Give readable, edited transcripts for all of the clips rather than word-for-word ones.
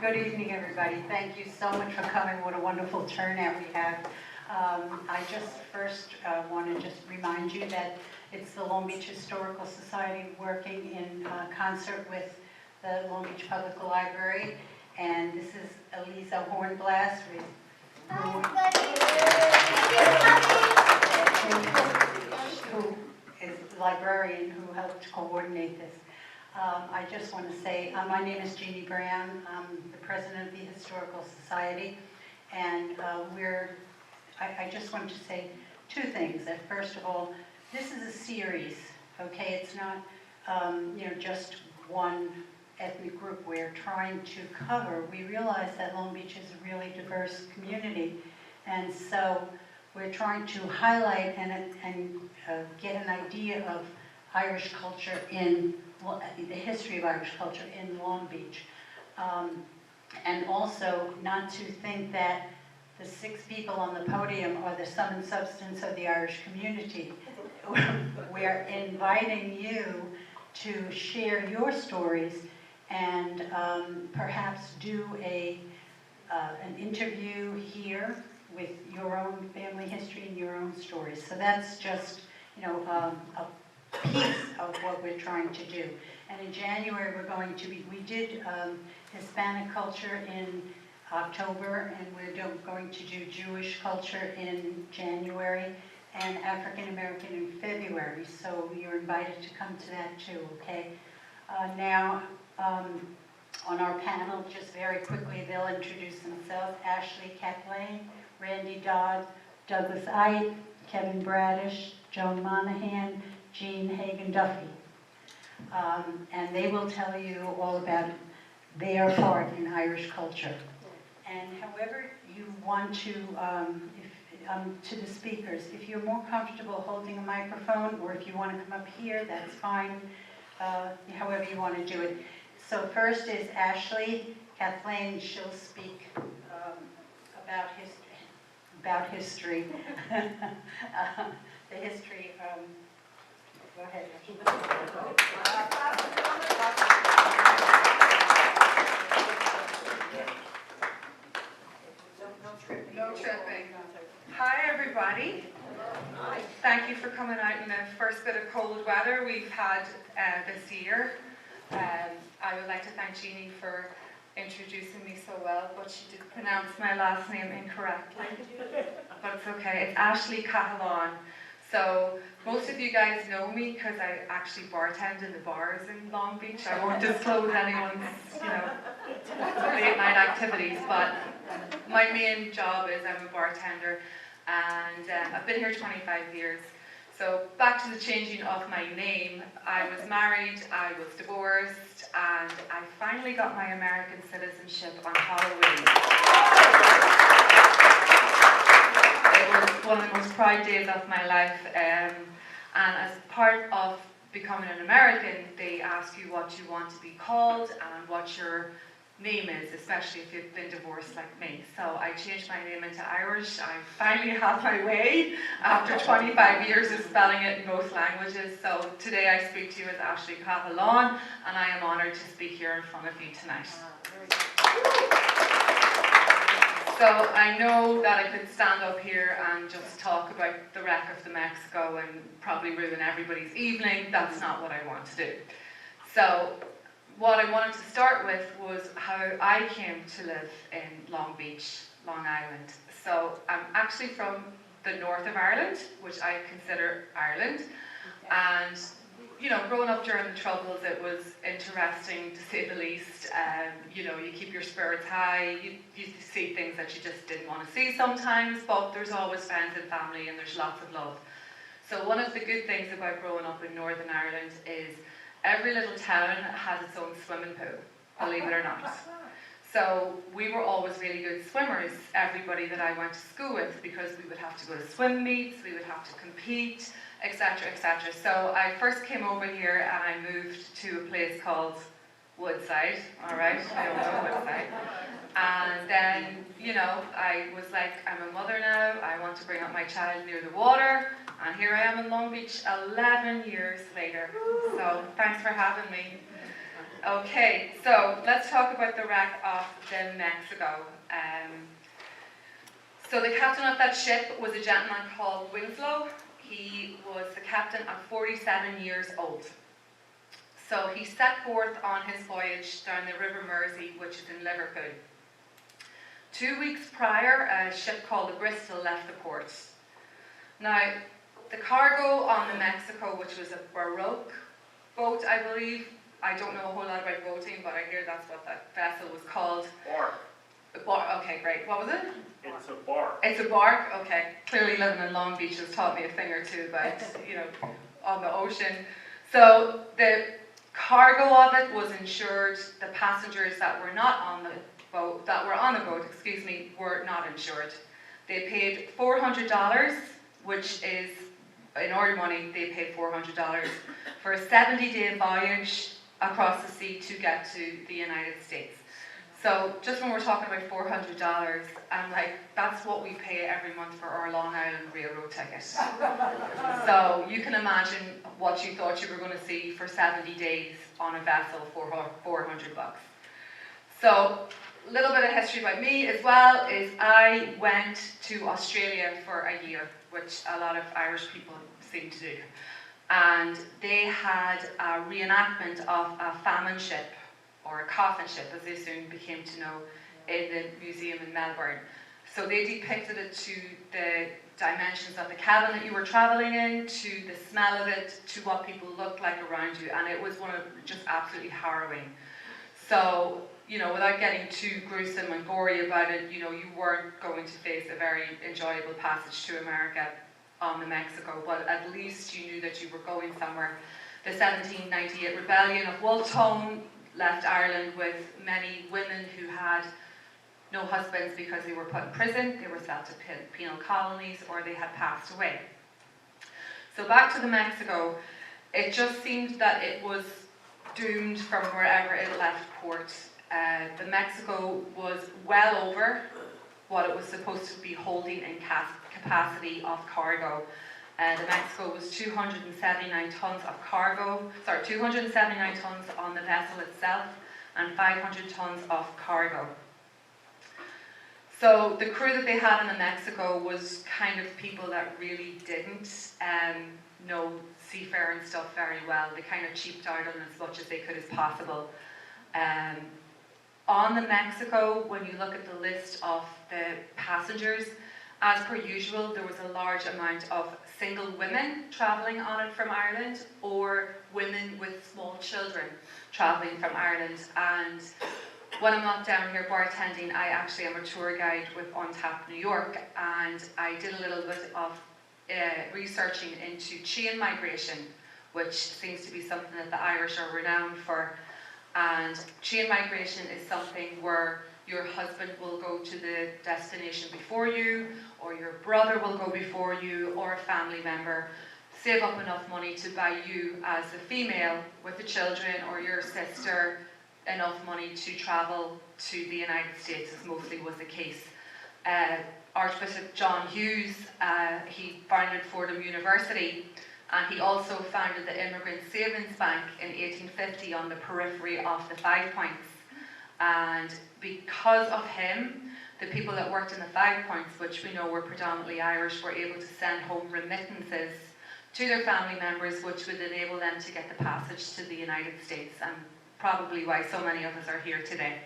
Good evening, everybody. Thank you so much for coming. What a wonderful turnout we have. I just first want to just remind you that it's the Long Beach Historical Society working in concert with the Long Beach Public Library. And this is Elisa Hornblast, who is the librarian who helped coordinate this. I just want to say, my name is Jeannie Brown. I'm the president of the Historical Society, and I just want to say two things. That first of all, this is a series, okay? It's not, just one ethnic group we're trying to cover. We realize that Long Beach is a really diverse community, and so we're trying to highlight and get an idea of Irish culture the history of Irish culture in Long Beach. And also not to think that the 6 people on the podium are the sum and substance of the Irish community. We're inviting you to share your stories and perhaps do an interview here with your own family history and your own stories. So that's just, a piece of what we're trying to do. And in January we did Hispanic culture in October, and we're going to do Jewish culture in January and African American in February. So you're invited to come to that too, okay? Now, on our panel, just very quickly, they'll introduce themselves. Ashley Cathalain, Randy Dodd, Douglas Eidt, Kevin Braddish, Joan Monahan, Jean Hagen Duffy. And they will tell you all about their part in Irish culture. And however you want to, to the speakers, if you're more comfortable holding a microphone, or if you want to come up here, that's fine, however you want to do it. So first is Ashley Cathalain. She'll speak about history. The history. Go ahead. No tripping. Hi, everybody. Hi. Thank you for coming out in the first bit of cold weather we've had this year. I would like to thank Jeannie for introducing me so well, but she did pronounce my last name incorrectly. But it's okay. It's Ashley Cathalain. So most of you guys know me because I actually bartend in the bars in Long Beach. I won't disclose anyone's, late night activities, but my main job is I'm a bartender, and I've been here 25 years. So back to the changing of my name. I was married, I was divorced, and I finally got my American citizenship on Halloween. It was one of the most proud days of my life, and as part of becoming an American, they ask you what you want to be called and what your name is, especially if you've been divorced like me. So I changed my name into Irish. I finally have my way after 25 years of spelling it in both languages. So today I speak to you as Ashley Cathalain, and I am honoured to speak here in front of you tonight. So I know that I could stand up here and just talk about the wreck of the Mexico and probably ruin everybody's evening. That's not what I want to do. So what I wanted to start with was how I came to live in Long Beach, Long Island. So I'm actually from the north of Ireland, which I consider Ireland. And growing up during the Troubles, it was interesting to say the least. You keep your spirits high, you see things that you just didn't want to see sometimes, but there's always friends and family and there's lots of love. So one of the good things about growing up in Northern Ireland is every little town has its own swimming pool, believe it or not. So we were always really good swimmers, everybody that I went to school with, because we would have to go to swim meets, we would have to compete, etc., etc. So I first came over here and I moved to a place called Woodside, alright, I don't know Woodside. And then, I was like, I'm a mother now, I want to bring up my child near the water, and here I am in Long Beach 11 years later. So thanks for having me. Okay, so let's talk about the wreck of the Mexico. So the captain of that ship was a gentleman called Winslow. He was the captain at 47 years old. So he set forth on his voyage down the River Mersey, which is in Liverpool. 2 weeks prior, a ship called the Bristol left the port. Now, the cargo on the Mexico, which was a baroque boat, I believe. I don't know a whole lot about boating, but I hear that's what that vessel was called. Bark. Okay, great. What was it? It's a bark. It's a bark? Okay. Clearly living in Long Beach has taught me a thing or two about, on the ocean. So the cargo of it was insured. The passengers that were not on the boat, were not insured. They paid $400, which is, in our money, they paid $400 for a 70-day voyage across the sea to get to the United States. So just when we're talking about $400, I'm like, that's what we pay every month for our Long Island Railroad ticket. So you can imagine what you thought you were going to see for 70 days on a vessel for $400. So a little bit of history about me as well is I went to Australia for a year, which a lot of Irish people seem to do. And they had a reenactment of a famine ship, or a coffin ship, as they soon became to know, in the museum in Melbourne. So they depicted it to the dimensions of the cabin that you were travelling in, to the smell of it, to what people looked like around you, and it was just absolutely harrowing. So, without getting too gruesome and gory about it, you weren't going to face a very enjoyable passage to America on the Mexico, but at least you knew that you were going somewhere. The 1798 rebellion of Waltone left Ireland with many women who had no husbands because they were put in prison, they were sent to penal colonies, or they had passed away. So back to the Mexico, it just seemed that it was doomed from wherever it left port. The Mexico was well over what it was supposed to be holding in capacity of cargo. The Mexico was 279 tons of cargo, 279 tons on the vessel itself, and 500 tons of cargo. So the crew that they had in the Mexico was kind of people that really didn't know seafaring stuff very well. They kind of cheaped out on it as much as they could as possible. On the Mexico, when you look at the list of the passengers, as per usual, there was a large amount of single women travelling on it from Ireland, or women with small children travelling from Ireland. And when I'm not down here bartending, I actually am a tour guide with On Tap New York, and I did a little bit of researching into chain migration, which seems to be something that the Irish are renowned for. And chain migration is something where your husband will go to the destination before you, or your brother will go before you, or a family member save up enough money to buy you as a female with the children, or your sister enough money to travel to the United States, as mostly was the case. Archbishop John Hughes, he founded Fordham University, and he also founded the Immigrant Savings Bank in 1850 on the periphery of the 5 Points. And because of him, the people that worked in the 5 Points, which we know were predominantly Irish, were able to send home remittances to their family members, which would enable them to get the passage to the United States, and probably why so many of us are here today.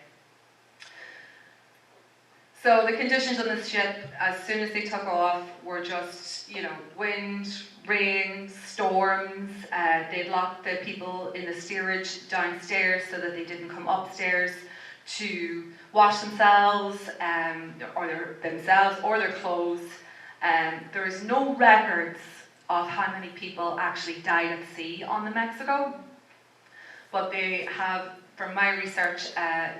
So the conditions on this ship, as soon as they took off, were just, wind, rain, storms. They'd locked the people in the steerage downstairs so that they didn't come upstairs to wash themselves, or their clothes. There is no records of how many people actually died at sea on the Mexico, but they have, from my research,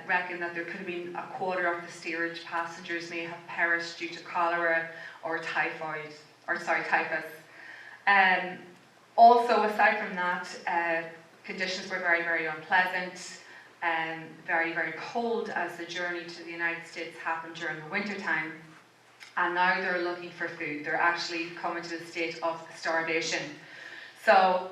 reckon that there could have been a quarter of the steerage passengers may have perished due to cholera or typhus. Also, aside from that, conditions were very, very unpleasant, and very, very cold, as the journey to the United States happened during the winter time. And now they're looking for food. They're actually coming to a state of starvation. So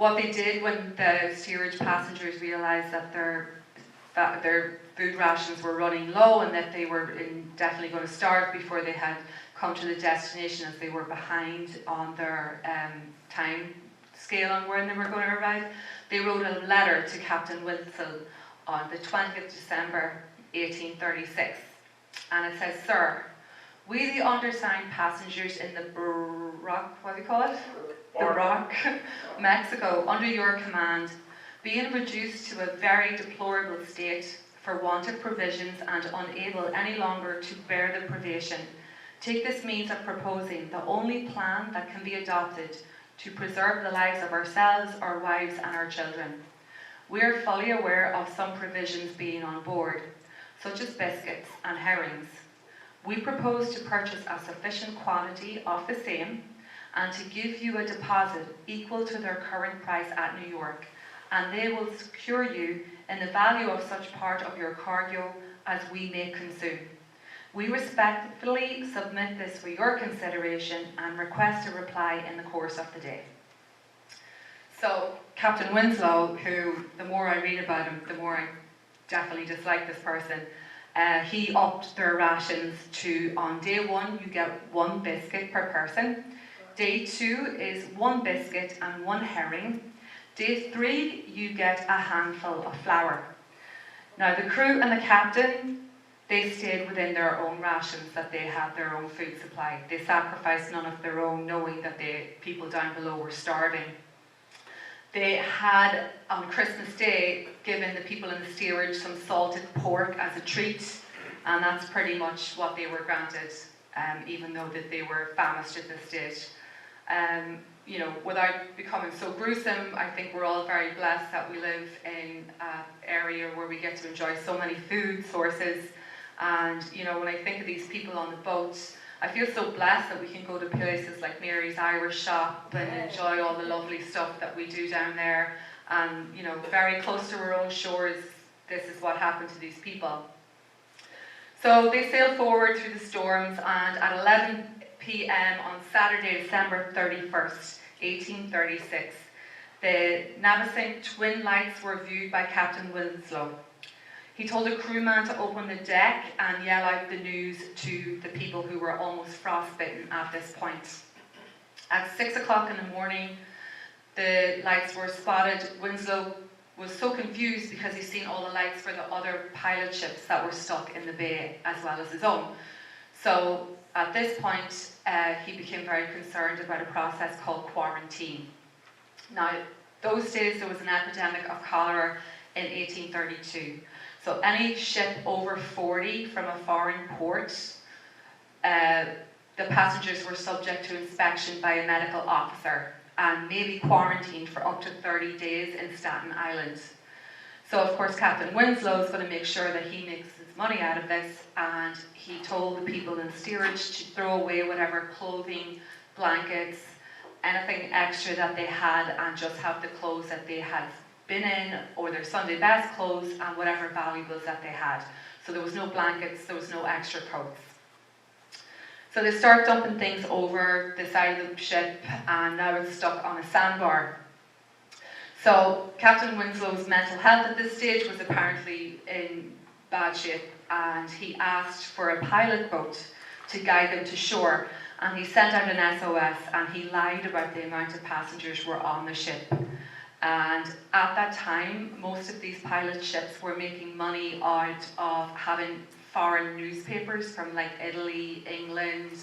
What they did when the steerage passengers realised that their food rations were running low and that they were definitely going to starve before they had come to the destination, as they were behind on their time scale on when they were going to arrive, they wrote a letter to Captain Winslow on the 20th December 1836. And it says, "Sir, we the undersigned passengers in the Rock, what do you call it? The Rock, Mexico, under your command, being reduced to a very deplorable state for want of provisions and unable any longer to bear the privation, take this means of proposing the only plan that can be adopted to preserve the lives of ourselves, our wives and our children. We are fully aware of some provisions being on board, such as biscuits and herrings. We propose to purchase a sufficient quantity of the same and to give you a deposit equal to their current price at New York, and they will secure you in the value of such part of your cargo as we may consume. We respectfully submit this for your consideration and request a reply in the course of the day." So Captain Winslow, who the more I read about him, the more I definitely dislike this person, he upped their rations to, on day 1 you get 1 biscuit per person, day 2 is 1 biscuit and 1 herring, day 3 you get a handful of flour. Now the crew and the captain, they stayed within their own rations, that they had their own food supply. They sacrificed none of their own, knowing that the people down below were starving. They had, on Christmas Day, given the people in the steerage some salted pork as a treat, and that's pretty much what they were granted, even though that they were famished at this stage. You know, without becoming so gruesome, I think we're all very blessed that we live in an area where we get to enjoy so many food sources. And you know, when I think of these people on the boat, I feel so blessed that we can go to places like Mary's Irish Shop and enjoy all the lovely stuff that we do down there. And you know, very close to our own shores, this is what happened to these people. So they sailed forward through the storms, and at 11 p.m. on Saturday, December 31st, 1836, the Navesink twin lights were viewed by Captain Winslow. He told a crewman to open the deck and yell out the news to the people who were almost frostbitten at this point. At 6 o'clock in the morning, the lights were spotted. Winslow was so confused because he'd seen all the lights for the other pilot ships that were stuck in the bay as well as his own. So at this point, he became very concerned about a process called quarantine. Now, those days there was an epidemic of cholera in 1832. So any ship over 40 from a foreign port, the passengers were subject to inspection by a medical officer and maybe quarantined for up to 30 days in Staten Island. So of course Captain Winslow is going to make sure that he makes his money out of this, and he told the people in the steerage to throw away whatever clothing, blankets, anything extra that they had, and just have the clothes that they had been in, or their Sunday best clothes, and whatever valuables that they had. So there was no blankets, there was no extra coats. So they start dumping things over the side of the ship, and now it's stuck on a sandbar. So Captain Winslow's mental health at this stage was apparently in bad shape, and he asked for a pilot boat to guide them to shore, and he sent out an SOS, and he lied about the amount of passengers were on the ship. And at that time, most of these pilot ships were making money out of having foreign newspapers from like Italy, England,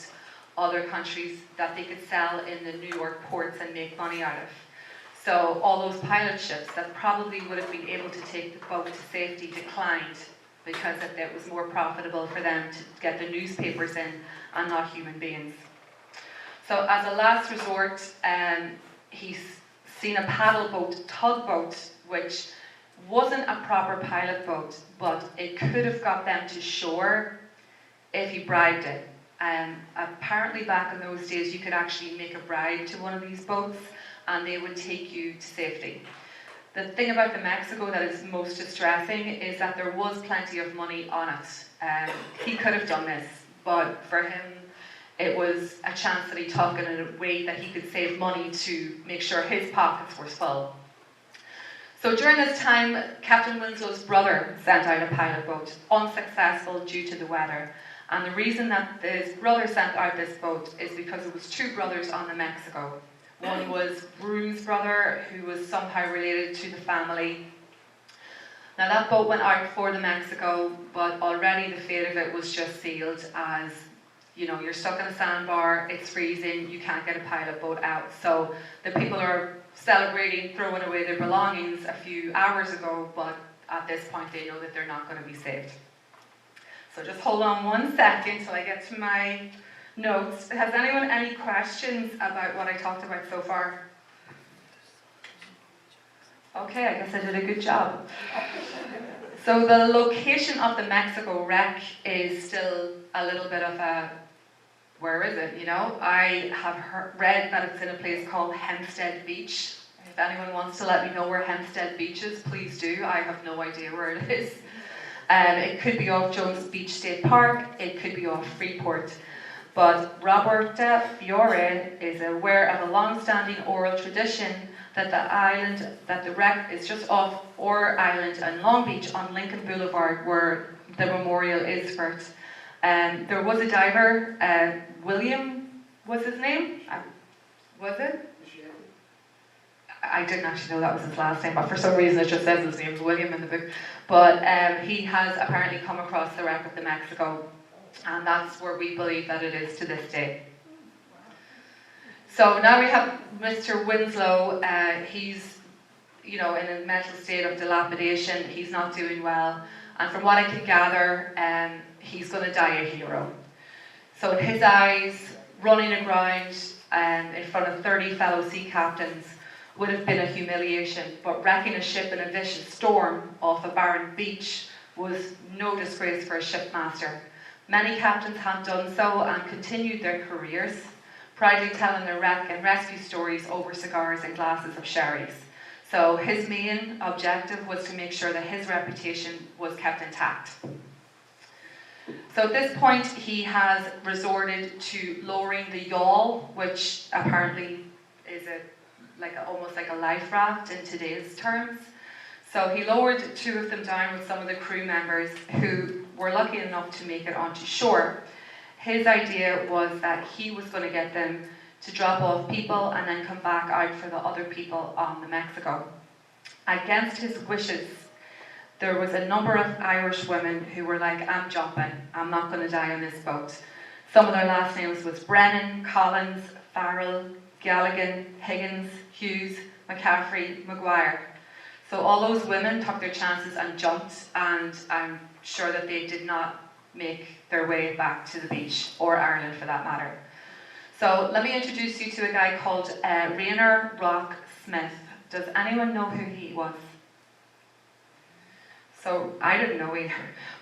other countries that they could sell in the New York ports and make money out of. So all those pilot ships that probably would have been able to take the boat to safety declined, because it was more profitable for them to get the newspapers in and not human beings. So as a last resort, he's seen a paddle boat, tugboat, which wasn't a proper pilot boat, but it could have got them to shore if he bribed it. Apparently back in those days you could actually make a bribe to one of these boats and they would take you to safety. The thing about the Mexico that is most distressing is that there was plenty of money on it. He could have done this, but for him it was a chance that he took, and in a way that he could save money to make sure his pockets were full. So during this time, Captain Winslow's brother sent out a pilot boat, unsuccessful due to the weather. And the reason that his brother sent out this boat is because it was two brothers on the Mexico. One was Broome's brother, who was somehow related to the family. Now that boat went out for the Mexico, but already the fate of it was just sealed as, you know, you're stuck in a sandbar, it's freezing, you can't get a pilot boat out. So the people are celebrating, throwing away their belongings a few hours ago, but at this point they know that they're not going to be saved. So just hold on 1 second till I get to my notes. Has anyone any questions about what I talked about so far? Okay, I guess I did a good job. So the location of the Mexico wreck is still a little bit of a, where is it, you know? I have read that it's in a place called Hempstead Beach. If anyone wants to let me know where Hempstead Beach is, please do. I have no idea where it is. It could be off Jones Beach State Park, it could be off Freeport. But Roberta Fiore is aware of a long-standing oral tradition that the wreck is just off Orr Island and Long Beach on Lincoln Boulevard, where the memorial is for it. There was a diver, William was his name? Was it? I didn't actually know that was his last name, but for some reason it just says his name's William in the book. But he has apparently come across the wreck of the Mexico, and that's where we believe that it is to this day. So now we have Mr. Winslow. He's, you know, in a mental state of dilapidation. He's not doing well, and from what I can gather, he's going to die a hero. So in his eyes, running aground in front of 30 fellow sea captains would have been a humiliation, but wrecking a ship in a vicious storm off a barren beach was no disgrace for a shipmaster. Many captains had done so and continued their careers, proudly telling their wreck and rescue stories over cigars and glasses of sherries. So his main objective was to make sure that his reputation was kept intact. So at this point, he has resorted to lowering the yawl, which apparently is almost like a life raft in today's terms. So he lowered two of them down with some of the crew members who were lucky enough to make it onto shore. His idea was that he was going to get them to drop off people and then come back out for the other people on the Mexico. Against his wishes, there was a number of Irish women who were like, I'm jumping, I'm not going to die on this boat. Some of their last names was Brennan, Collins, Farrell, Galligan, Higgins, Hughes, McCaffrey, Maguire. So all those women took their chances and jumped, and I'm sure that they did not make their way back to the beach, or Ireland for that matter. So let me introduce you to a guy called Rainer Rock Smith. Does anyone know who he was? So I didn't know either,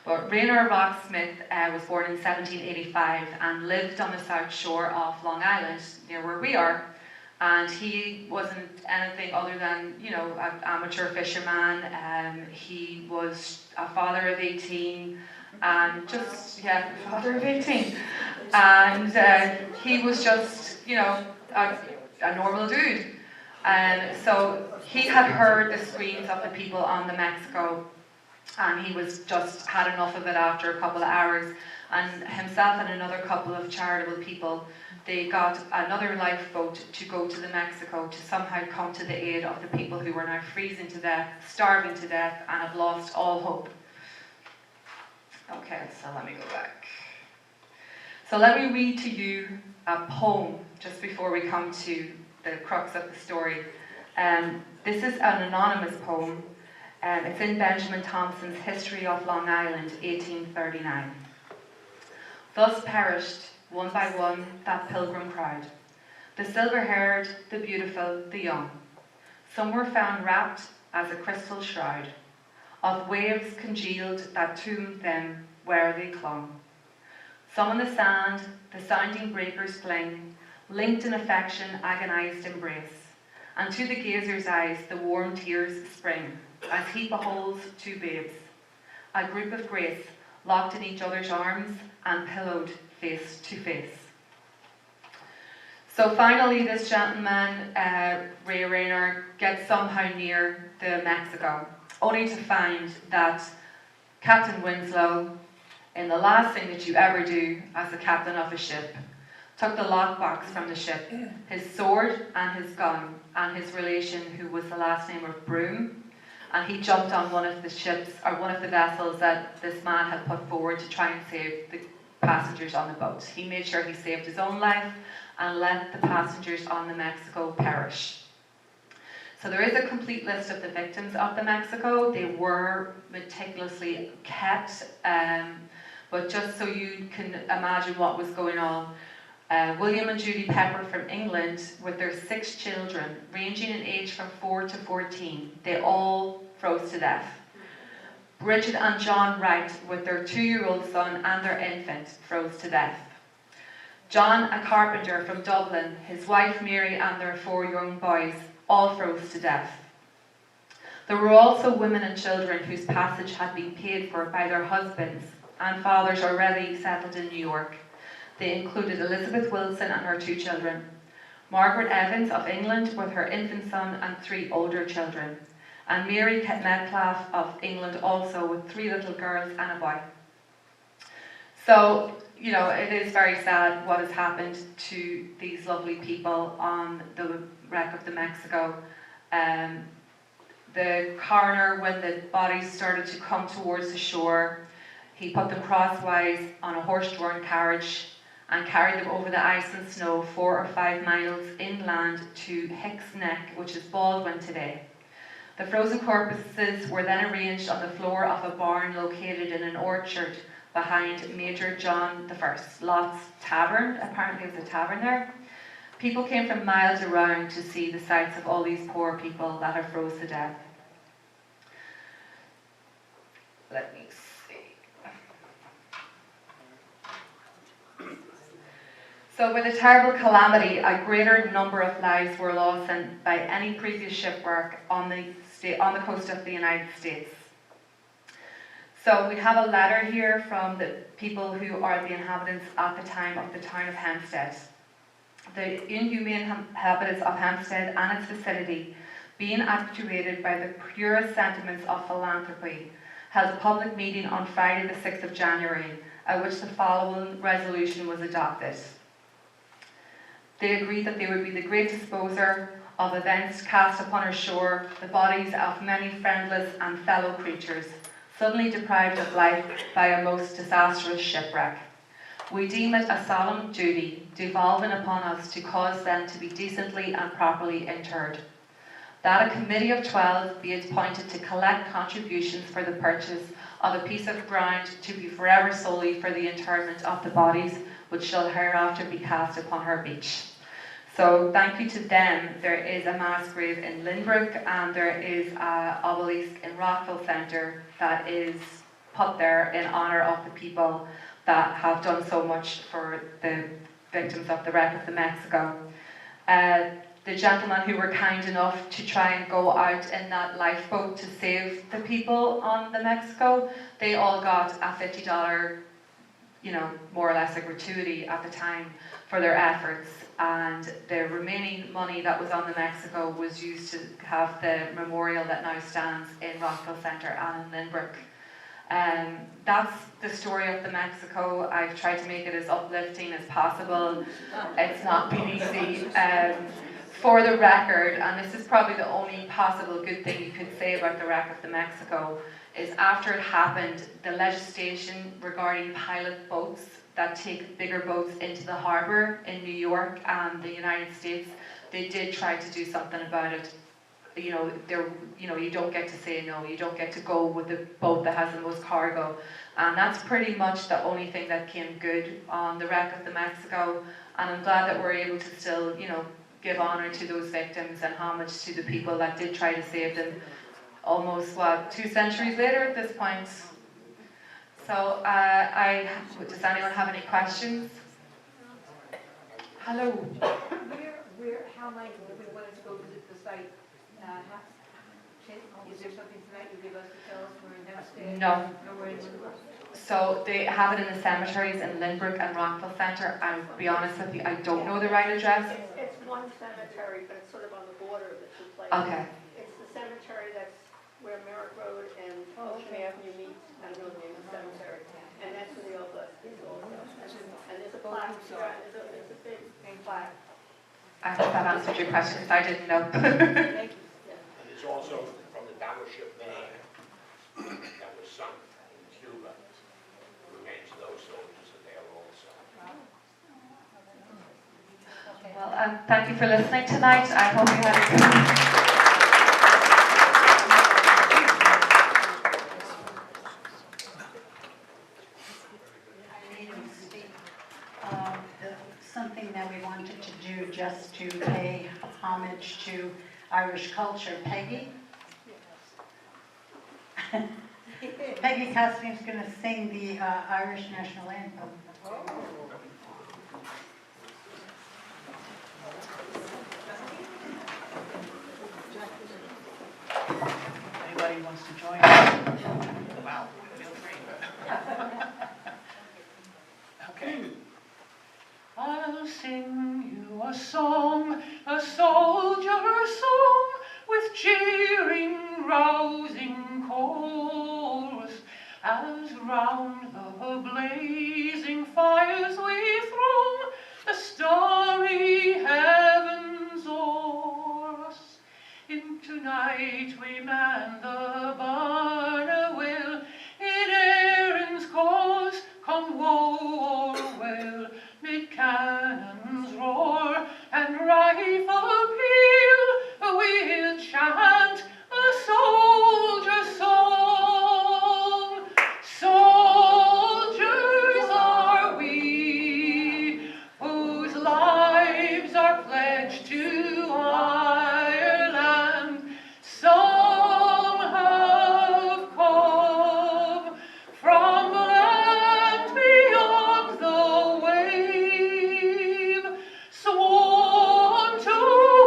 but Rainer Rock Smith was born in 1785 and lived on the south shore of Long Island, near where we are. And he wasn't anything other than, you know, an amateur fisherman. He was a father of 18, and father of 18. And he was just, you know, a normal dude. And so he had heard the screams of the people on the Mexico, and he was just had enough of it after a couple of hours. And himself and another couple of charitable people, they got another lifeboat to go to the Mexico to somehow come to the aid of the people who were now freezing to death, starving to death, and have lost all hope. Okay, so let me go back. So let me read to you a poem just before we come to the crux of the story. This is an anonymous poem. It's in Benjamin Thompson's History of Long Island, 1839. Thus perished, one by one, that pilgrim crowd, the silver-haired, the beautiful, the young. Some were found wrapped as a crystal shroud, of waves congealed that tombed them where they clung. Some on the sand, the sounding breakers fling, linked in affection, agonized embrace, and to the gazer's eyes the warm tears spring, as he beholds two babes, a group of grace, locked in each other's arms and pillowed face to face. So finally, this gentleman, Ray Rayner, gets somehow near the Mexico, only to find that Captain Winslow, in the last thing that you ever do as a captain of a ship, took the lockbox from the ship, his sword and his gun, and his relation, who was the last name of Broom, and he jumped on one of the ships, or one of the vessels that this man had put forward to try and save the passengers on the boat. He made sure he saved his own life and let the passengers on the Mexico perish. So there is a complete list of the victims of the Mexico. They were meticulously kept, but just so you can imagine what was going on, William and Judy Pepper from England, with their 6 children, ranging in age from 4 to 14, they all froze to death. Bridget and John Wright, with their 2-year-old son and their infant, froze to death. John, a carpenter from Dublin, his wife Mary and their 4 young boys, all froze to death. There were also women and children whose passage had been paid for by their husbands and fathers already settled in New York. They included Elizabeth Wilson and her 2 children, Margaret Evans of England with her infant son and 3 older children, and Mary Metcalfe of England also with 3 little girls and a boy. So, you know, it is very sad what has happened to these lovely people on the wreck of the Mexico. The coroner, when the bodies started to come towards the shore, he put them crosswise on a horse-drawn carriage and carried them over the ice and snow 4 or 5 miles inland to Hicks Neck, which is Baldwin today. The frozen corpses were then arranged on the floor of a barn located in an orchard behind Major John I Lot's tavern. Apparently there was a tavern there. People came from miles around to see the sights of all these poor people that are froze to death. Let me see. So with a terrible calamity, a greater number of lives were lost than by any previous shipwreck on the coast of the United States. So we have a letter here from the people who are the inhabitants at the time of the town of Hempstead. The inhumane inhabitants of Hempstead and its vicinity, being actuated by the purest sentiments of philanthropy, held a public meeting on Friday the 6th of January, at which the following resolution was adopted. They agreed that they would be the great disposer of events cast upon our shore, the bodies of many friendless and fellow creatures, suddenly deprived of life by a most disastrous shipwreck. We deem it a solemn duty devolving upon us to cause them to be decently and properly interred. That a committee of 12 be appointed to collect contributions for the purchase of a piece of ground to be forever solely for the interment of the bodies which shall hereafter be cast upon her beach. So thank you to them. There is a mass grave in Lynbrook and there is an obelisk in Rockville Centre that is put there in honour of the people that have done so much for the victims of the wreck of the Mexico. The gentlemen who were kind enough to try and go out in that lifeboat to save the people on the Mexico, they all got a $50, you know, more or less a gratuity at the time for their efforts, and the remaining money that was on the Mexico was used to have the memorial that now stands in Rockville Centre and in Lynbrook. That's the story of the Mexico. I've tried to make it as uplifting as possible. It's not been easy. For the record, and this is probably the only possible good thing you could say about the wreck of the Mexico, is after it happened, the legislation regarding pilot boats that take bigger boats into the harbour in New York and the United States, they did try to do something about it. You know, you don't get to say no, you don't get to go with the boat that has the most cargo. And that's pretty much the only thing that came good on the wreck of the Mexico. And I'm glad that we're able to still, you know, give honour to those victims and homage to the people that did try to save them almost, 2 centuries later at this point. So, does anyone have any questions? Hello. How might we want to go visit the site? Is there something tonight you give us to tell us we're in Hempstead? No. Or we're in Lynbrook? So they have it in the cemeteries in Lynbrook and Rockville Centre. I'll be honest with you, I don't know the right address. It's one cemetery, but it's sort of on the border of the two places. Okay. It's the cemetery that's where Merrick Road and Ocean Avenue meet, I don't know the name of the cemetery, and that's where the obelisk is also. And there's a plaque, there's a big plaque. I hope that answered your question, because I didn't know. Thank you. And it's also from the battleship Maine that was sunk in Cuba. Remains of those soldiers are there also. Well, thank you for listening tonight. I hope you had a good... Something that we wanted to do just to pay homage to Irish culture. Peggy? Peggy Cathalain's going to sing the Irish national anthem. Anybody wants to join us? Wow, feel free. Okay. I'll sing you a song, a soldier song, with cheering, rousing chorus, as round the blazing fires we throng, the starry heavens o'er us. Into night we man the barn will, in Erin's cause, come woe or weal. Mid cannons roar and rifle peal, we'll chant a soldier's song. Soldiers are we, whose lives are pledged to Ireland. Some have come from land beyond the wave, sworn to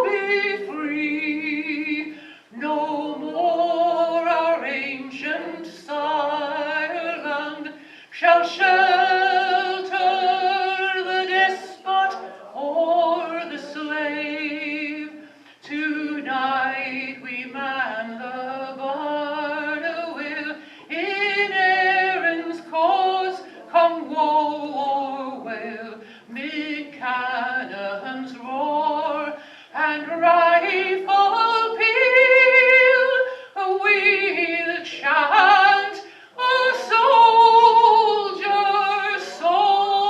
be free. No more our ancient Ireland shall shelter the despot or the slave. Tonight we man the barn will, in Erin's cause, come woe or weal. Mid cannons roar and rifle peal, we'll chant a soldier's song.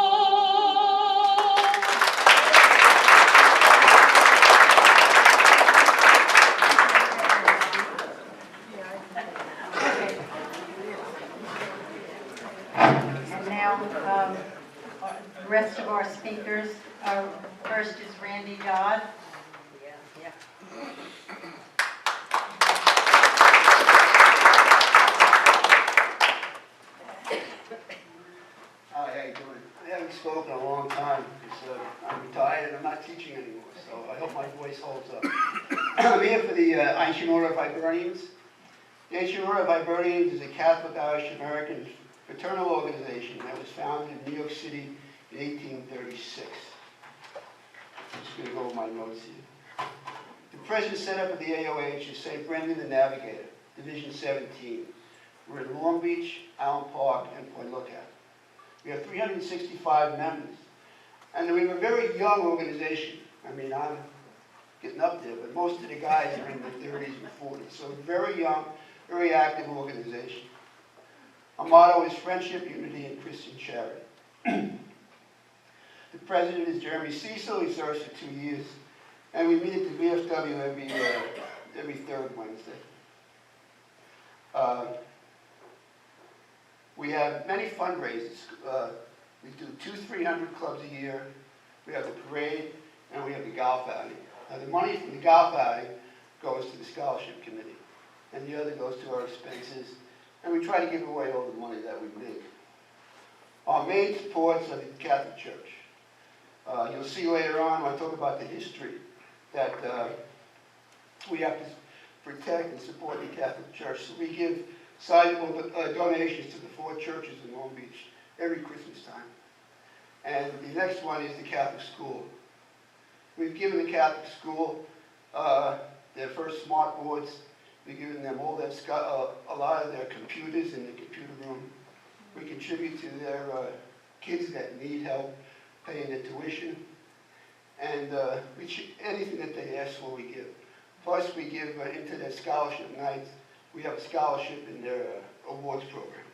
And now, the rest of our speakers. First is Randy Dodd. Hi, how you doing? I haven't spoken in a long time because I'm retired and I'm not teaching anymore, so I hope my voice holds up. I'm here for the Eidt of Hibernians. The Eidt of Hibernians is a Catholic Irish American fraternal organization that was founded in New York City in 1836. I'm just going to go over my notes here. The present setup of the AOH is St. Brendan the Navigator, Division 17. We're in Long Beach, Allen Park, and Point Lookout. We have 365 members. And we have a very young organization. I mean, I'm getting up there, but most of the guys are in their 30s and 40s. So very young, very active organization. Our motto is friendship, unity, and Christian charity. The president is Jeremy Cecil. He serves for 2 years. And we meet at the VFW every third Wednesday. We have many fundraisers. We do 200-300 clubs a year. We have the parade, and we have the golf outing. Now, the money from the golf outing goes to the scholarship committee, and the other goes to our expenses, and we try to give away all the money that we make. Our main supports are the Catholic Church. You'll see later on when I talk about the history that we have to protect and support the Catholic Church. So we give sizable donations to the 4 churches in Long Beach every Christmas time. And the next one is the Catholic school. We've given the Catholic school their first smart boards. We've given them all their, a lot of their computers in the computer room. We contribute to their kids that need help paying their tuition. And anything that they ask for, we give. Plus, we give into their scholarship nights. We have a scholarship in their awards program.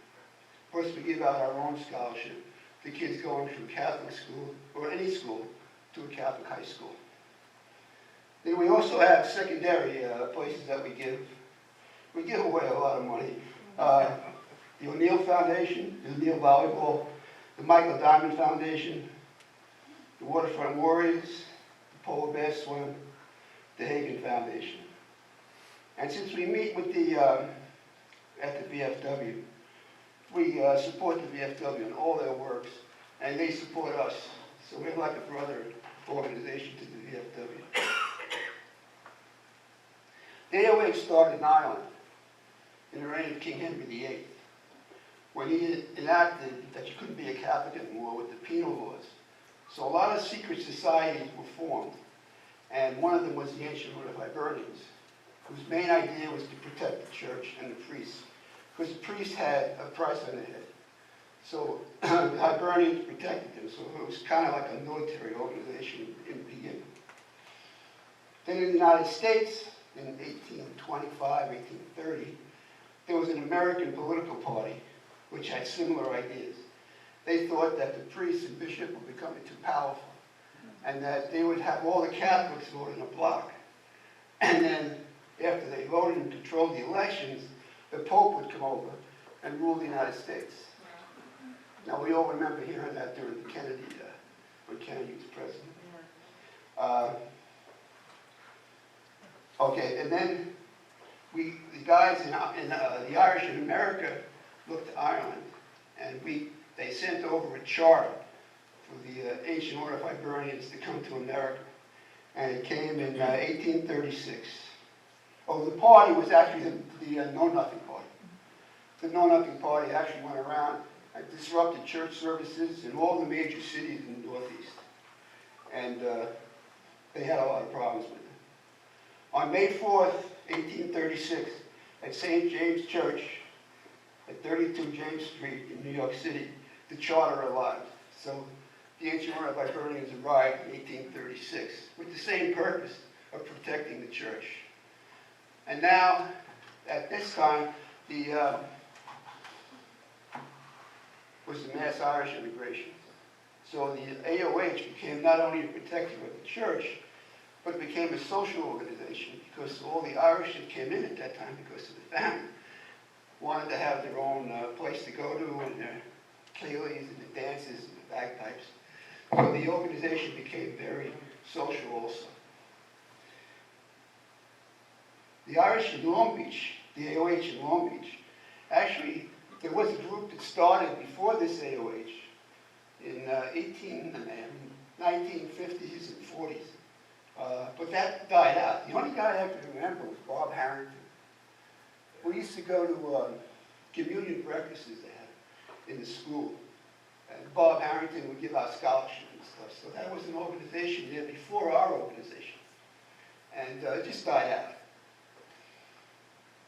Plus, we give out our own scholarship to kids going from Catholic school, or any school, to a Catholic high school. Then we also have secondary places that we give. We give away a lot of money. The O'Neill Foundation, the O'Neill Volleyball, the Michael Diamond Foundation, the Waterfront Warriors, the Polar Bear Swim, the Hagen Foundation. And since we meet with the, at the VFW, we support the VFW in all their works, and they support us. So we're like a brother organization to the VFW. The AOH started in Ireland in the reign of King Henry VIII, when he enacted that you couldn't be a Catholic anymore with the penal laws. So a lot of secret societies were formed, and one of them was the Ancient Order of Hibernians, whose main idea was to protect the church and the priests, because the priests had a price on their head. So the Hibernians protected them, so it was kind of like a military organization in the beginning. Then in the United States, in 1825, 1830, there was an American political party which had similar ideas. They thought that the priests and bishop were becoming too powerful, and that they would have all the Catholics vote in a block. And then after they voted and controlled the elections, the Pope would come over and rule the United States. Now we all remember hearing that during the Kennedy, when Kennedy was president. Okay, and then the guys in the Irish in America looked to Ireland, and they sent over a charter for the Ancient Order of Hibernians to come to America, and it came in 1836. Oh, the party was actually the Know Nothing Party. The Know Nothing Party actually went around and disrupted church services in all the major cities in the Northeast, and they had a lot of problems with it. On May 4th, 1836, at St. James Church at 32 James Street in New York City, the charter arrived. So the Ancient Order of Hibernians arrived in 1836 with the same purpose of protecting the church. And now, at this time, was the mass Irish immigration. So the AOH became not only a protector of the church, but it became a social organization because all the Irish that came in at that time because of the famine wanted to have their own place to go to, and their ceilidhs and the dances and the bagpipes. So the organization became very social also. The Irish in Long Beach, the AOH in Long Beach, actually there was a group that started before this AOH in 1950s and 40s. But that died out. The only guy I can remember was Bob Harrington. We used to go to communion breakfasts they had in the school. And Bob Harrington would give out scholarships and stuff. So that was an organization there before our organization. And it just died out.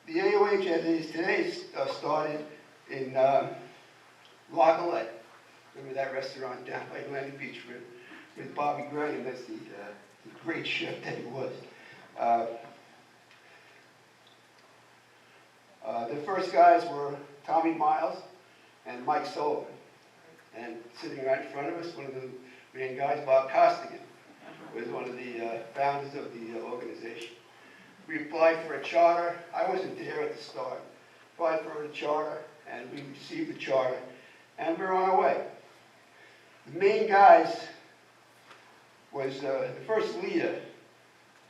The AOH as it is today started in La Galette. Remember that restaurant down by Atlantic Beach with Bobby Graham? That's the great chef that he was. The first guys were Tommy Miles and Mike Sullivan. And sitting right in front of us, one of the main guys, Bob Costigan, was one of the founders of the organization. We applied for a charter. I wasn't there at the start. Applied for a charter, and we received the charter, and we're on our way. The main guys was the first leader.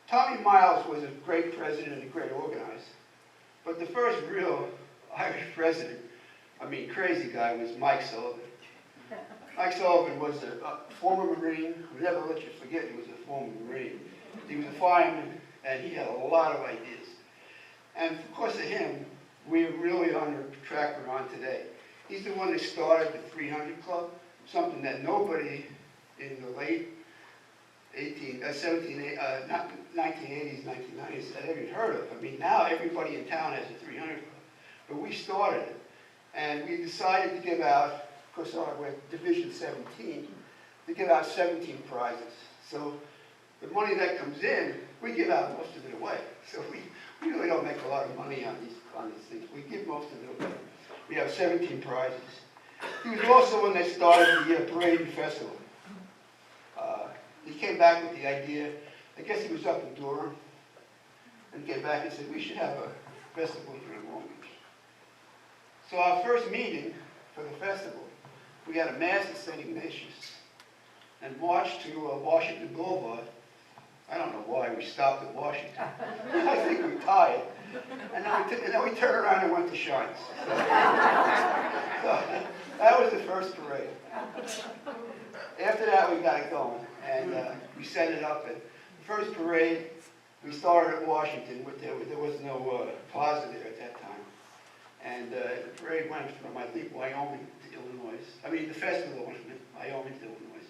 Tommy Miles was a great president and a great organizer. But the first real Irish president, crazy guy, was Mike Sullivan. Mike Sullivan was a former Marine. We'll never let you forget he was a former Marine. He was a fireman, and he had a lot of ideas. And because of him, we're really on the track we're on today. He's the one that started the 300 Club, something that nobody in the late 1980s, 1990s had ever heard of. I mean, now everybody in town has a 300 Club, but we started it. And we decided to give out, of course, we're Division 17, to give out 17 prizes. So the money that comes in, we give out most of it away. So we really don't make a lot of money on these things. We give most of it away. We have 17 prizes. He was also one that started the parade and festival. He came back with the idea, I guess he was up in Durham, and came back and said, we should have a festival here in Long Beach. So our first meeting for the festival, we had a mass at St. Ignatius and marched to Washington Boulevard. I don't know why we stopped at Washington. I think we tired. And then we turned around and went to Shines. So that was the first parade. After that, we got it going, and we set it up. And the first parade, we started at Washington. There was no plaza there at that time. And the parade went from, I think, Wyoming to Illinois. I mean, the festival went from Wyoming to Illinois.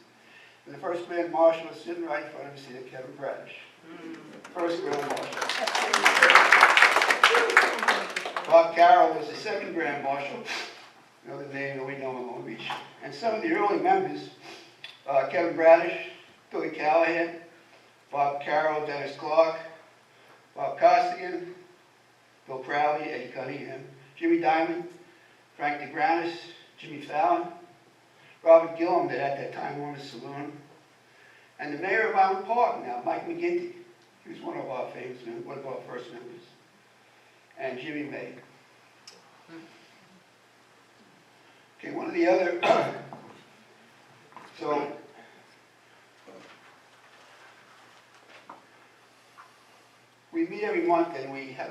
And the first Grand Marshal was sitting right in front of us here, Kevin Braddish. First Grand Marshal. Bob Carroll was the second Grand Marshal, another name that we know in Long Beach. And some of the early members, Kevin Braddish, Billy Callahan, Bob Carroll, Dennis Clark, Bob Costigan, Bill Crowley, Eddie Cunningham, Jimmy Diamond, Frank DeGranis, Jimmy Fallon, Robert Gillum, that at that time owned a saloon, and the mayor of Island Park now, Mike McGinty. He was one of our famous members, one of our first members, and Jimmy May. Okay, one of the other, so, we meet every month and we have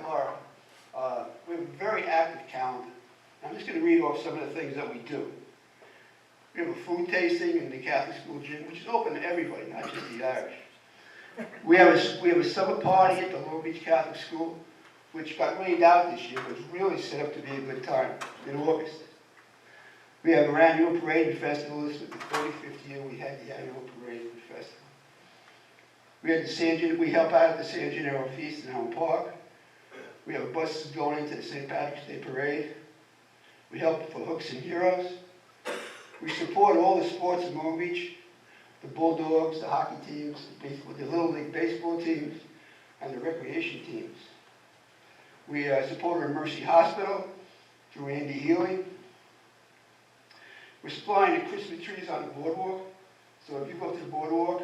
we have a very active calendar. I'm just going to read off some of the things that we do. We have a food tasting in the Catholic school gym, which is open to everybody, not just the Irish. We have a summer party at the Long Beach Catholic School, which got rained out this year, but was really set up to be a good time in August. We have our annual parade and festival. This was the 35th year we had the annual parade and festival. We had we help out at the San Gennaro Feast in Elm Park. We have buses going into the St. Patrick's Day Parade. We help for Hooks and Heroes. We support all the sports in Long Beach, the Bulldogs, the hockey teams, the Little League baseball teams, and the recreation teams. We support our Mercy Hospital through Andy Healy. We're supplying the Christmas trees on the boardwalk. So if you go to the boardwalk,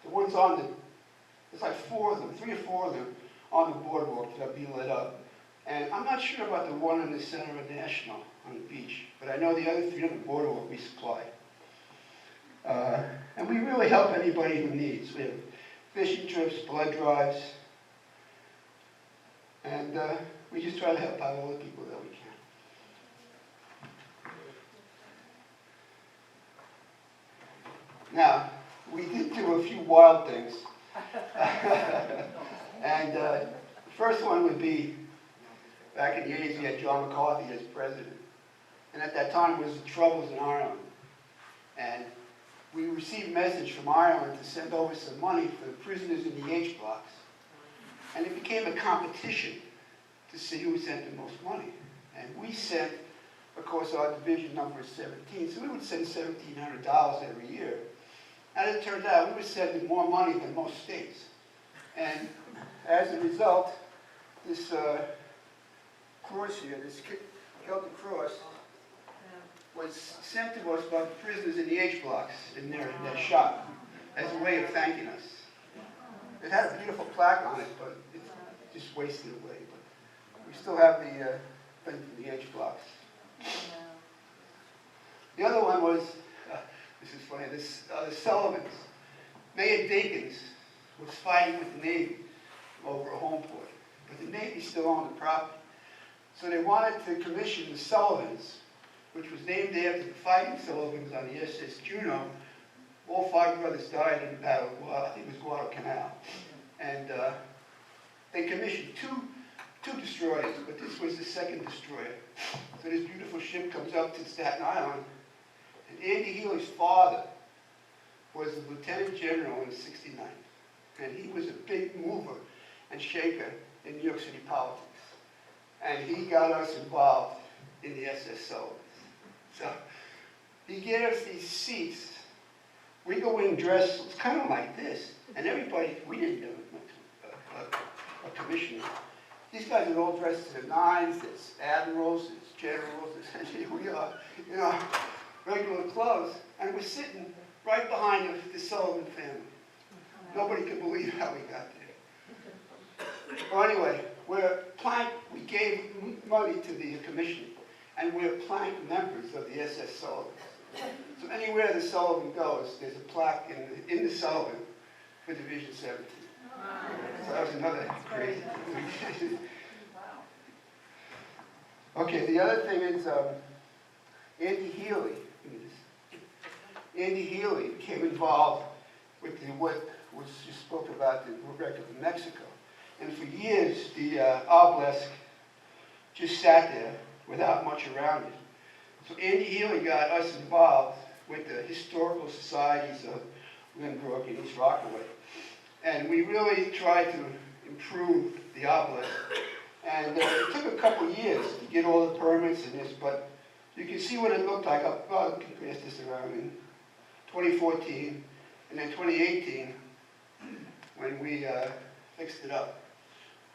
the ones on there's like 4 of them, 3 or 4 of them on the boardwalk that are being lit up. And I'm not sure about the one in the center of National on the beach, but I know the other 3 on the boardwalk we supply. And we really help anybody who needs. We have fishing trips, blood drives, and we just try to help out all the people that we can. Now, we did do a few wild things. And the first one would be, back in the 80s, we had John McCarthy as president. And at that time was the troubles in Ireland. And we received a message from Ireland to send over some money for the prisoners in the H blocks. And it became a competition to see who sent the most money. And we sent, of course, our division number is 17, so we would send $1,700 every year. And it turned out we were sending more money than most states. And as a result, this cross here, this Celtic cross, was sent to us by the prisoners in the H blocks in their shop as a way of thanking us. It had a beautiful plaque on it, but it just wasted away. But we still have the thing from the H blocks. The other one was, this is funny, the Sullivans. Mayor Dinkins was fighting with the Navy over a home port, but the Navy still owned the property. So they wanted to commission the Sullivans, which was named after the fighting Sullivans on the SS Juno. All 5 brothers died in the battle of I think it was Guadalcanal. And they commissioned 2 2 destroyers, but this was the 2nd destroyer. So this beautiful ship comes up to Staten Island, and Andy Healy's father was a lieutenant general in the 69th, and he was a big mover and shaker in New York City politics. And he got us involved in the SS Sullivan. So he gave us these seats. We go in dressed, it's kind of like this, and everybody, we didn't know a commissioner. These guys are all dressed to the nines, there's admirals, there's generals, and here we are, you know, regular clothes, and we're sitting right behind the Sullivan family. Nobody could believe how we got there. Well, anyway, we gave money to the commission, and we're plank members of the SS Sullivan. So anywhere the Sullivan goes, there's a plaque in the Sullivan for Division 17. So that was another crazy thing. Okay, the other thing is Andy Healy. Andy Healy became involved with what was just spoke about, the wreck of Mexico. And for years, the obelisk just sat there without much around it. So Andy Healy got us involved with the historical societies of Lynbrook and East Rockaway. And we really tried to improve the obelisk. And it took a couple years to get all the permits and this, but you can see what it looked like. I can pass this around in 2014, and then 2018, when we fixed it up.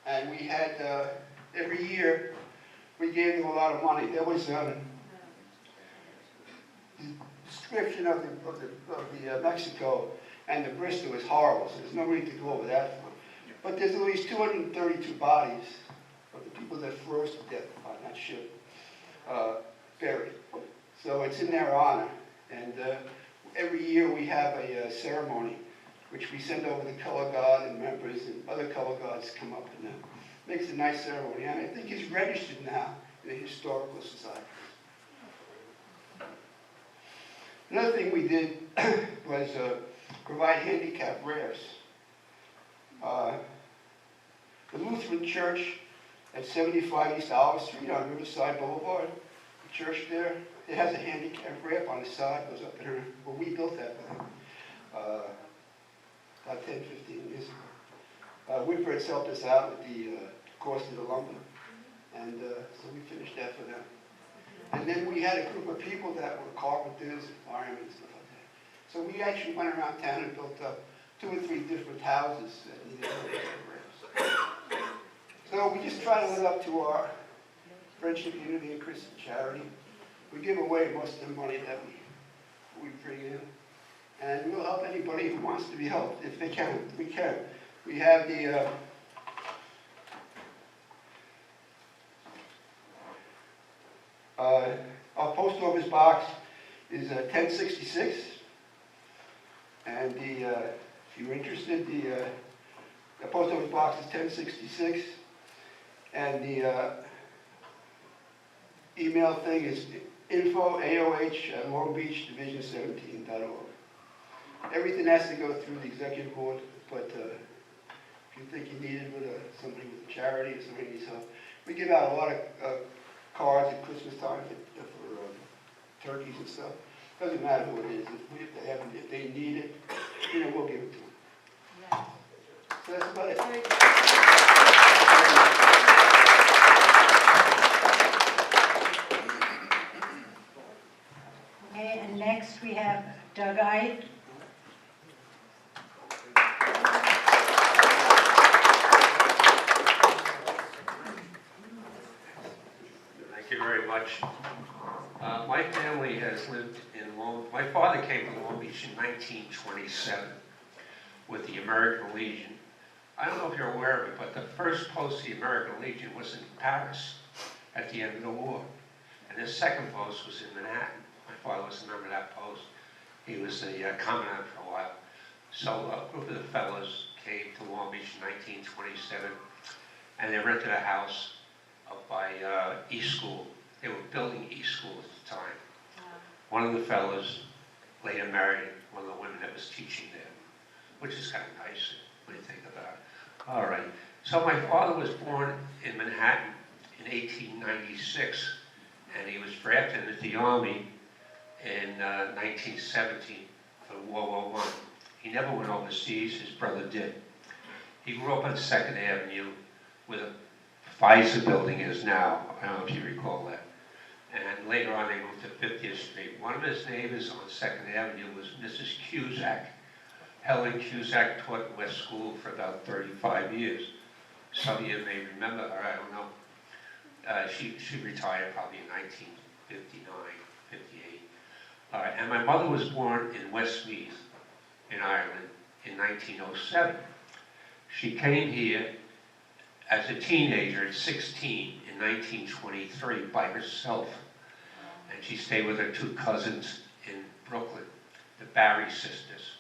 And we had, every year, we gave them a lot of money. There was the description of the Mexico and the Bristol is horrible, so there's no need to go over that one. But there's at least 232 bodies of the people that froze to death on that ship buried. So it's in their honor. And every year we have a ceremony, which we send over the color guard and members, and other color guards come up and makes a nice ceremony. And I think it's registered now in the Historical Society. Another thing we did was provide handicap ramps. The Lutheran Church at 75 East Olive Street on Riverside Boulevard, the church there, it has a handicap ramp on the side, goes up there. Well, we built that for them about 10, 15 years ago. Whitford's helped us out with the cost of the lumber, and so we finished that for them. And then we had a group of people that were carpenters, firemen, and stuff like that. So we actually went around town and built up 2 or 3 different houses that needed ramps. So we just try to live up to our friendship, unity, and Christian charity. We give away most of the money that we bring in. And we'll help anybody who wants to be helped. If they can, we can. We have the our post office box is 1066, and if you're interested, the post office box is 1066, and the email thing is info@AOH@LongBeachDivision17.org. Everything has to go through the executive board, but if you think you need it with somebody with a charity or somebody needs help, we give out a lot of cards at Christmas time for turkeys and stuff. Doesn't matter who it is. If they need it, we'll give it to them. Yeah. So that's about it. Okay, and next we have Doug Eidt. Thank you very much. My family has lived in my father came to Long Beach in 1927 with the American Legion. I don't know if you're aware of it, but the first post of the American Legion was in Paris at the end of the war. And the second post was in Manhattan. My father was a member of that post. He was the commandant for a while. So a group of the fellows came to Long Beach in 1927, and they rented a house up by East School. They were building East School at the time. One of the fellows later married one of the women that was teaching there, which is kind of nice when you think about it. All right, So my father was born in Manhattan in 1896, and he was drafted into the Army in 1917 for World War I. He never went overseas, his brother did. He grew up on 2nd Avenue where the Pfizer building is now. I don't know if you recall that. And later on they moved to 50th Street. One of his neighbors on 2nd Avenue was Mrs. Cusack. Helen Cusack taught in West School for about 35 years. Some of you may remember her, I don't know. She retired probably in 1959, 58. All right, and my mother was born in Westmeath in Ireland in 1907. She came here as a teenager at 16 in 1923 by herself. And she stayed with her 2 cousins in Brooklyn, the Barry sisters.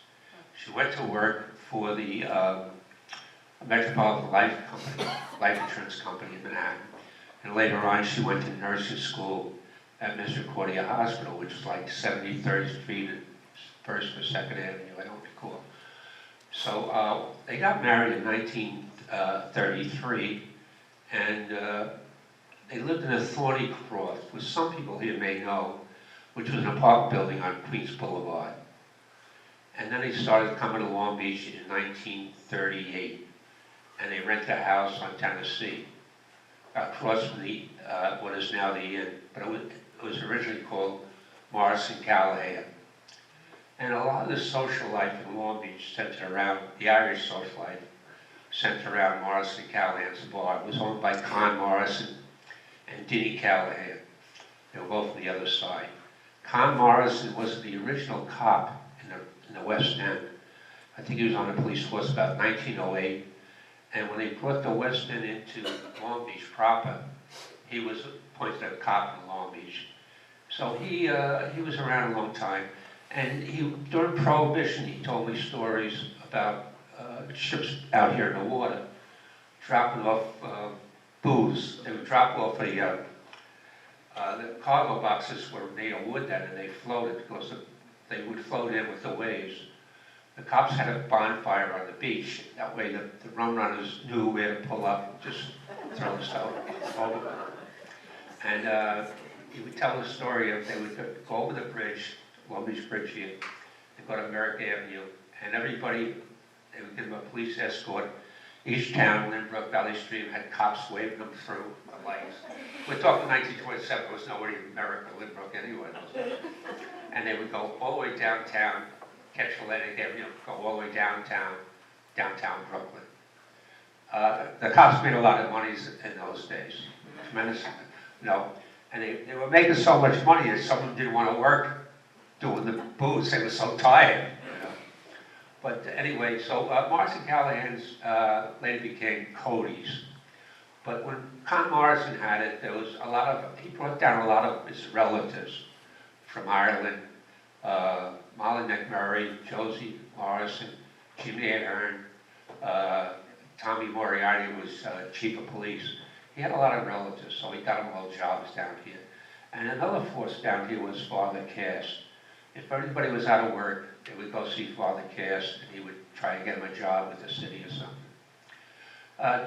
She went to work for the Metropolitan Life Insurance Company in Manhattan. And later on, she went to nursing school at Misericordia Hospital, which was like 73rd Street and 1st or 2nd Avenue, I don't recall. So they got married in 1933, and they lived in a Thorny Cross, which some people here may know, which was an apartment building on Queens Boulevard. And then they started coming to Long Beach in 1938, and they rented a house on Tennessee, across from the, what is now the Inn, but it was originally called Morris and Callahan. And a lot of the social life in Long Beach centered around, the Irish social life, centered around Morris and Callahan's bar. It was owned by Con Morrison and Denny Callahan. They were both on the other side. Con Morrison was the original cop in the West End. I think he was on the police force about 1908. And when they brought the West End into Long Beach proper, he was appointed a cop in Long Beach. So he was around a long time. And during Prohibition, he told me stories about ships out here in the water, dropping off booze. They would drop off the cargo boxes were made of wood then, and they floated because they would float in with the waves. The cops had a bonfire on the beach. That way the rum runners knew where to pull up and just throw stuff over. And he would tell the story of they would go over the bridge, Long Beach Bridge here, and go to Merrick Avenue, and everybody, they would give them a police escort. Each town, Lynbrook, Valley Stream, had cops waving them through the lights. We're talking 1927, there was nobody in Merrick or Lynbrook anyway. And they would go all the way downtown, catch Atlantic Avenue, go all the way downtown Brooklyn. The cops made a lot of money in those days, tremendous, and they were making so much money that some of them didn't want to work doing the booze, they were so tired. But anyway, so Morrison Callahan's later became Cody's. But when Con Morrison had it, there was a lot of, he brought down a lot of his relatives from Ireland, Molly McMurray, Josie Morrison, Jimmy Ahern, Tommy Moriarty was chief of police. He had a lot of relatives, so he got them all jobs down here. And another force down here was Father Cass. If anybody was out of work, they would go see Father Cass, and he would try to get him a job with the city or something.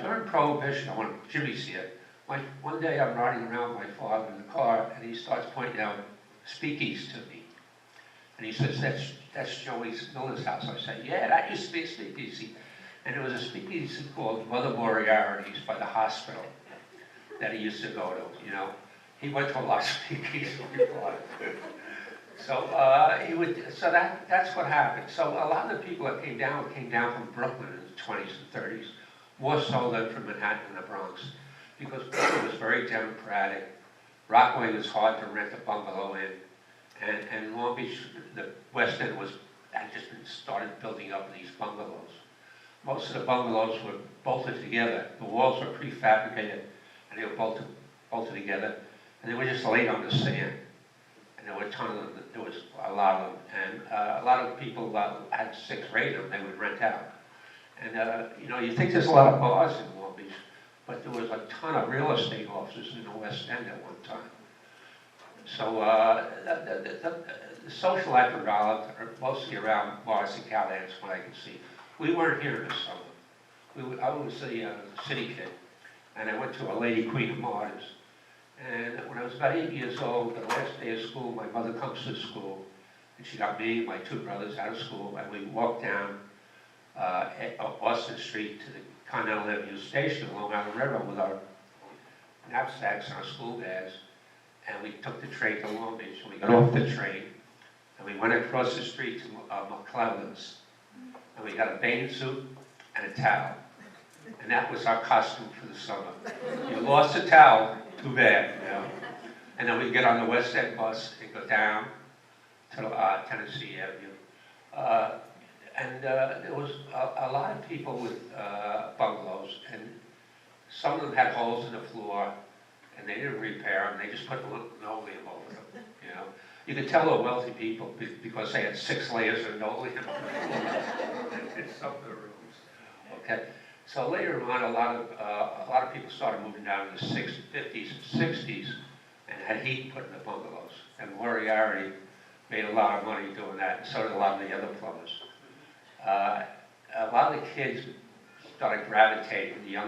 During Prohibition, when Jimmy's here, one day I'm riding around with my father in the car, and he starts pointing out Speakeasy to me. And he says, that's Joey Miller's house. I said, yeah, that used to be a speakeasy. And there was a speakeasy called Mother Moriarty's by the hospital that he used to go to, He went to a lot of speakeasies before. So that's what happened. So a lot of the people that came down from Brooklyn in the 20s and 30s, more so than from Manhattan and the Bronx, because Brooklyn was very democratic. Rockaway was hard to rent a bungalow in, and Long Beach, the West End had just been started building up these bungalows. Most of the bungalows were bolted together. The walls were prefabricated, and they were bolted together, and they were just laid on the sand. And there were a ton of them. There was a lot of them, and a lot of people had 6 or 8 of them. They would rent out. And you think there's a lot of bars in Long Beach, but there was a ton of real estate offices in the West End at one time. So the social life revolved mostly around Morris and Callahan's, from what I can see. We weren't here in the summer. I was a city kid, and I went to Our Lady Queen of Martyrs. And when I was about 8 years old, the last day of school, my mother comes to school, and she got me and my two brothers out of school, and we walked down Austin Street to the Continental Avenue station along Island Railroad with our knapsacks and our school bags, and we took the train to Long Beach, and we got off the train, and we went across the street to McClellan's, and we got a bathing suit and a towel, and that was our costume for the summer. You lost a towel, too bad, you know. And then we'd get on the West End bus and go down to Tennessee Avenue. And there was a lot of people with bungalows, and some of them had holes in the floor, and they didn't repair them, they just put linoleum over them, you know. You could tell they were wealthy people because they had 6 layers of linoleum in some of the rooms, okay? So later on, a lot of people started moving down in the 50s and 60s and had heat put in the bungalows. And Moriarty made a lot of money doing that, and so did a lot of the other plumbers. A lot of the kids started gravitating, the young